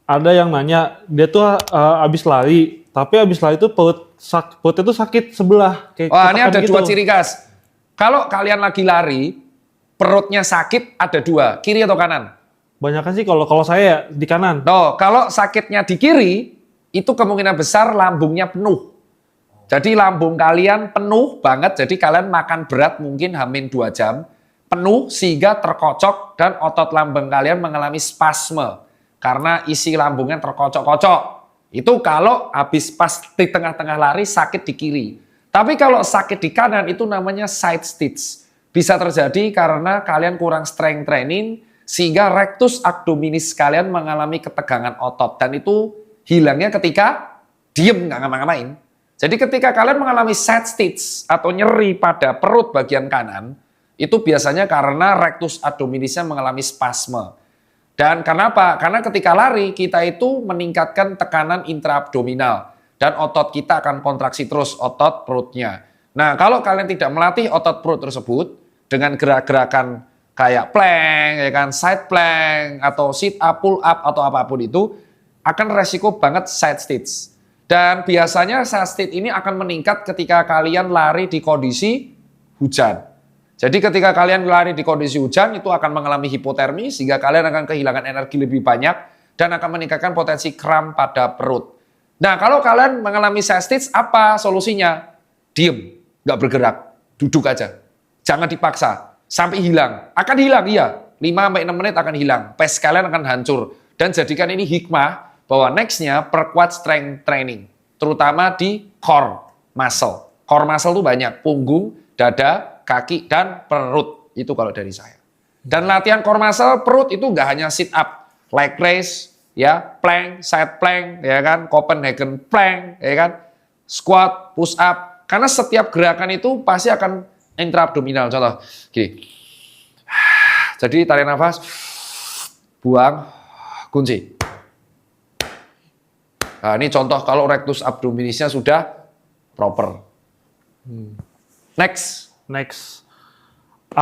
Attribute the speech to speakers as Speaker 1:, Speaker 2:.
Speaker 1: ada yang nanya dia tuh abis lari, tapi abis lari itu perutnya tuh sakit sebelah. Kayak
Speaker 2: Wah, ini ada
Speaker 1: gitu.
Speaker 2: dua ciri khas. Kalau kalian lagi lari, perutnya sakit ada dua, kiri atau kanan?
Speaker 1: Banyakan sih kalau saya ya di kanan.
Speaker 2: Tuh, kalau sakitnya di kiri, itu kemungkinan besar lambungnya penuh. Jadi lambung kalian penuh banget, jadi kalian makan berat mungkin hamin 2 jam, penuh sehingga terkocok dan otot lambung kalian mengalami spasme. Karena isi lambungnya terkocok-kocok. Itu kalau habis pas di tengah-tengah lari sakit di kiri. Tapi kalau sakit di kanan itu namanya side stitch. Bisa terjadi karena kalian kurang strength training sehingga rectus abdominis kalian mengalami ketegangan otot. Dan itu hilangnya ketika diem nggak ngapa-ngapain. Jadi ketika kalian mengalami side stitch atau nyeri pada perut bagian kanan, itu biasanya karena rectus abdominisnya mengalami spasme. Dan kenapa? Karena ketika lari kita itu meningkatkan tekanan intraabdominal dan otot kita akan kontraksi terus otot perutnya. Nah, kalau kalian tidak melatih otot perut tersebut dengan gerak-gerakan kayak plank, ya kan, side plank atau sit up, pull up atau apapun itu akan resiko banget side stitch. Dan biasanya side stitch ini akan meningkat ketika kalian lari di kondisi hujan. Jadi ketika kalian lari di kondisi hujan itu akan mengalami hipotermi sehingga kalian akan kehilangan energi lebih banyak dan akan meningkatkan potensi kram pada perut. Nah, kalau kalian mengalami side stitch, apa solusinya? Diem, nggak bergerak, duduk aja. Jangan dipaksa, sampai hilang. Akan hilang, iya. 5-6 menit akan hilang. Pace kalian akan hancur. Dan jadikan ini hikmah bahwa nextnya perkuat strength training. Terutama di core muscle. Core muscle itu banyak, punggung, dada, kaki, dan perut. Itu kalau dari saya. Dan latihan core muscle, perut itu nggak hanya sit up, leg raise, ya, plank, side plank, ya kan, Copenhagen plank, ya kan, squat, push up. Karena setiap gerakan itu pasti akan intraabdominal. Contoh, gini. Jadi tarik nafas, buang, kunci. Nah, ini contoh kalau rectus abdominisnya sudah proper. Next.